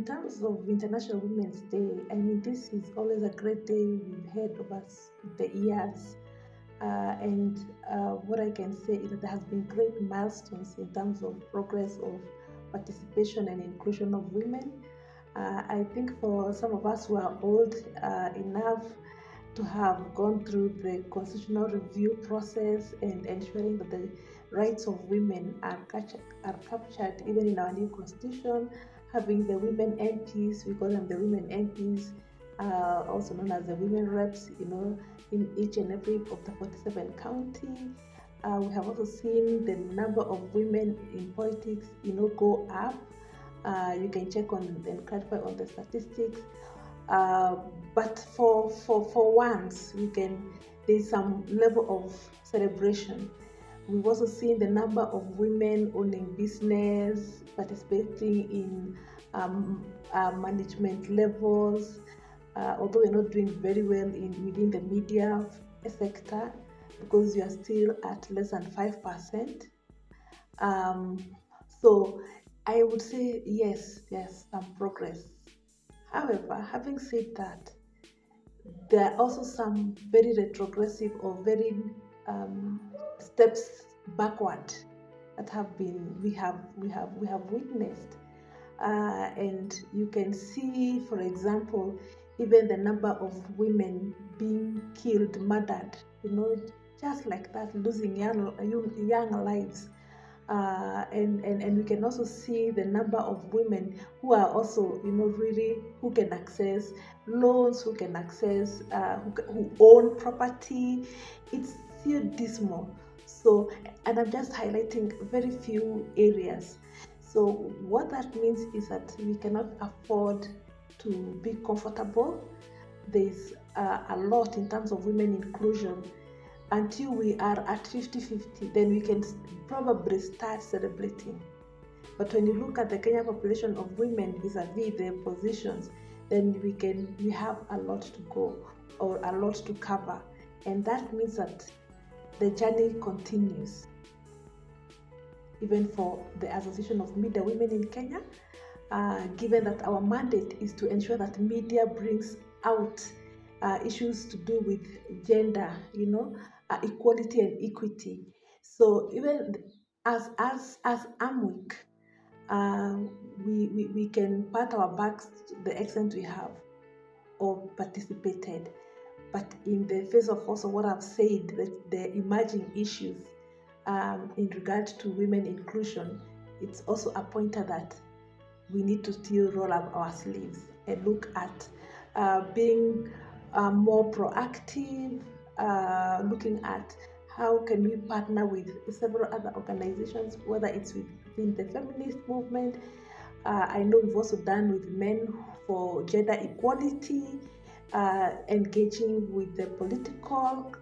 in terms of International Women's Day, I mean, this is always a great day we've had over the years. And what I can say is that there has been great milestones in terms of progress of participation and inclusion of women. I think for some of us who are old enough to have gone through the constitutional review process and ensuring that the rights of women are captured even in our new constitution, having the women MPs, we call them the women MPs, also known as the women reps, in each and every of the 47 county. We have also seen the number of women in politics, go up. You can check on and clarify on the statistics. But for once, there's some level of celebration. We've also seen the number of women owning business, participating in management levels, although we're not doing very well within the media sector because we are still at less than 5%. So I would say yes, some progress. However, having said that, there are also some very retrogressive or very steps backward that we have witnessed, and you can see, for example, even the number of women being killed, murdered, just like that, losing young lives. And we can also see the number of women who are also, really who can access loans, who can access, who own property. It's still dismal. So, and I'm just highlighting very few areas. So what that means is that we cannot afford to be comfortable. There's a lot in terms of women inclusion. Until we are at 50-50, then we can probably start celebrating. But when you look at the Kenya population of women vis-a-vis their positions, then we have a lot to go or a lot to cover. And that means that the journey continues. Even for the Association of Media Women in Kenya, given that our mandate is to ensure that media brings out issues to do with gender, equality and equity. So even as AMWIK, we can pat our backs to the extent we have or participated. But in the face of also what I've said, the emerging issues in regard to women inclusion, it's also a pointer that we need to still roll up our sleeves and look at being more proactive, looking at how can we partner with several other organizations, whether it's within the feminist movement. I know we've also done with men for gender equality, engaging with the political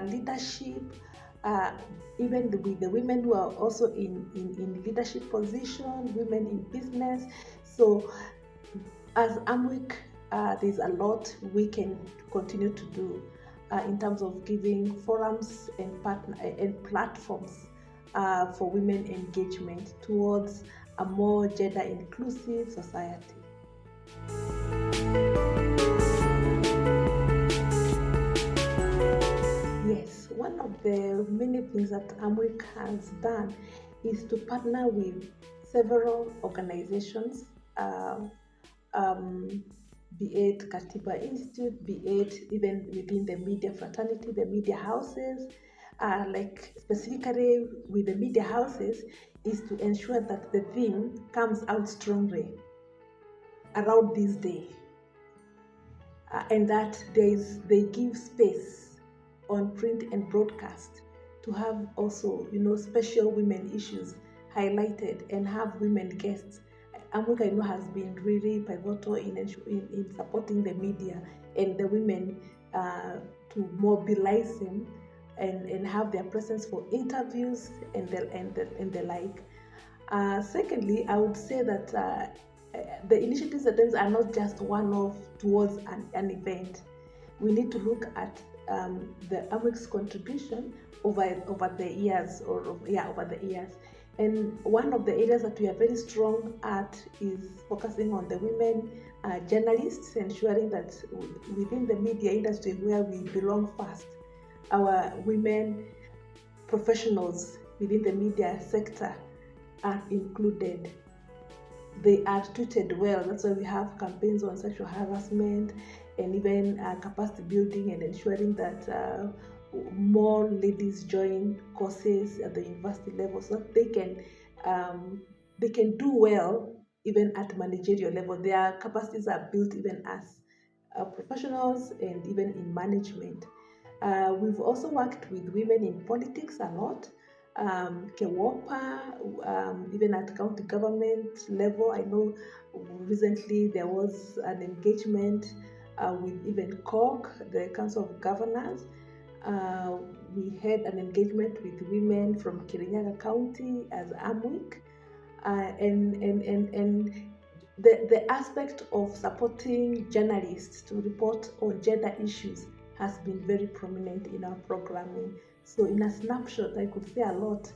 leadership, even with the women who are also in leadership positions, women in business. So as AMWIK, there's a lot we can continue to do in terms of giving forums and platforms for women engagement towards a more gender inclusive society. Yes, one of the many things that AMWIK has done is to partner with several organizations, be it Katiba Institute, be it even within the media fraternity, the media houses. Like specifically with the media houses, is to ensure that the theme comes out strongly around this day, and that they give space on print and broadcast to have also, special women issues highlighted and have women guests. AMWIK has been really pivotal in supporting the media and the women to mobilize them and have their presence for interviews and the like. Secondly, I would say that the initiatives at times are not just one-off towards an event. We need to look at the AMWIK's contribution over the years, over the years. And one of the areas that we are very strong at is focusing on the women journalists, ensuring that within the media industry where we belong first, our women professionals within the media sector are included. They are treated well. That's why we have campaigns on sexual harassment and even capacity building and ensuring that more ladies join courses at the university level so that they can do well even at managerial level. Their capacities are built even as professionals and even in management. We've also worked with women in politics a lot. Kewopa, even at county government level. I know recently there was an engagement with even COG, the Council of Governors. We had an engagement with women from Kirinyaga County as AMWIK. And the aspect of supporting journalists to report on gender issues has been very prominent in our programming. So in a snapshot, I could say a lot,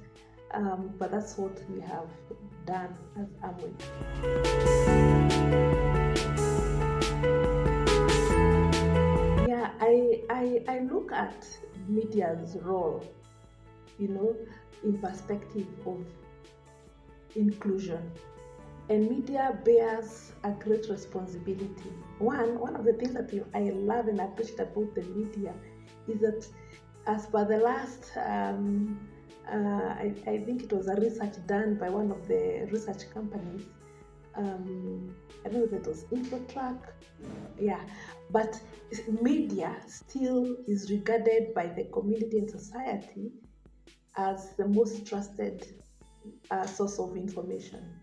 but that's what we have done as AMWIK. Yeah, I look at media's role, in perspective of inclusion. And media bears a great responsibility. One of the things that I love and appreciate about the media is that, as per the last, I think it was a research done by one of the research companies. I don't know if it was Int'L, yeah, but media still is regarded by the community and society as the most trusted source of information.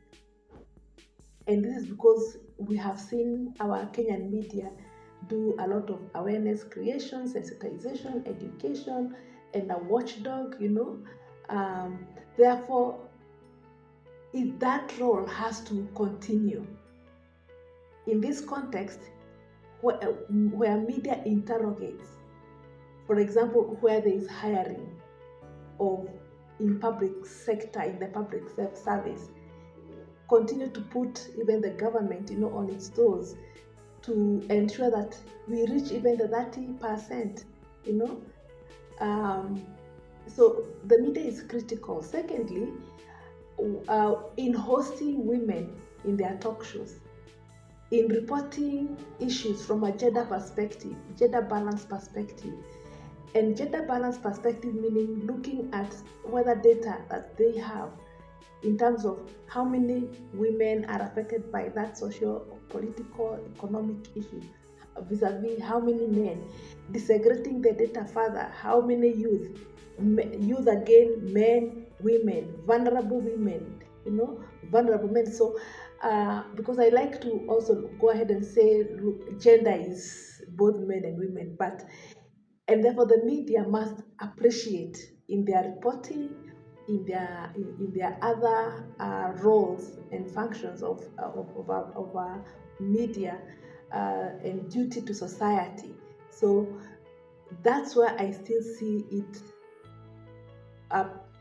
And this is because we have seen our Kenyan media do a lot of awareness creation, sensitization, education, and a watchdog, Therefore, that role has to continue. In this context, where media interrogates, for example, where there is hiring in public sector, in the public service, continue to put even the government, on its toes to ensure that we reach even the 30%, So the media is critical. Secondly, in hosting women in their talk shows, in reporting issues from a gender perspective, gender balance perspective. And gender balance perspective meaning looking at whether data that they have in terms of how many women are affected by that social, political, economic issue vis-a-vis how many men, disaggregating the data further, how many youth again, men, women, vulnerable women, vulnerable men. So because I like to also go ahead and say, look, gender is both men and women, and therefore the media must appreciate in their reporting, in their other roles and functions of our media and duty to society. So that's where I still see it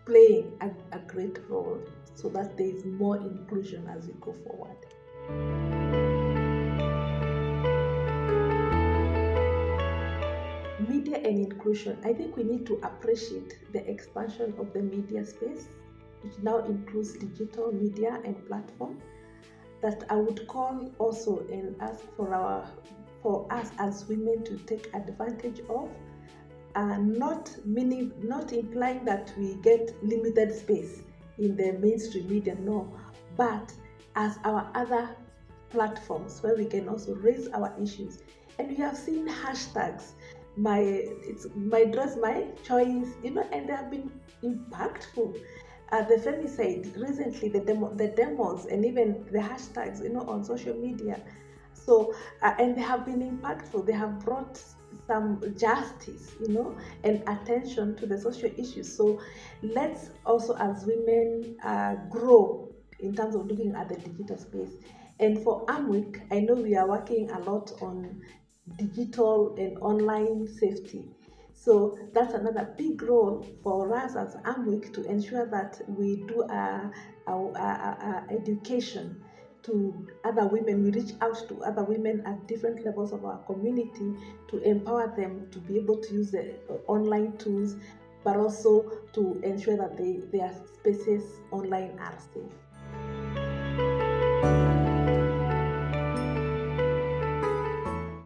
playing a great role, so that there is more inclusion as we go forward. Media and inclusion. I think we need to appreciate the expansion of the media space, which now includes digital media and platform, that I would call also and ask for us as women to take advantage of. Not implying that we get limited space in the mainstream media, no, but as our other platforms where we can also raise our issues. And we have seen hashtags, my dress, my choice, and they have been impactful. The femicide recently, the demos, and even the hashtags, on social media. So, and they have been impactful. They have brought some justice, and attention to the social issues. So let's also, as women, grow in terms of looking at the digital space. And for AMWIK, I know we are working a lot on digital and online safety. So that's another big role for us as AMWIK to ensure that we do our education to other women. We reach out to other women at different levels of our community to empower them to be able to use the online tools, but also to ensure that their spaces online are safe.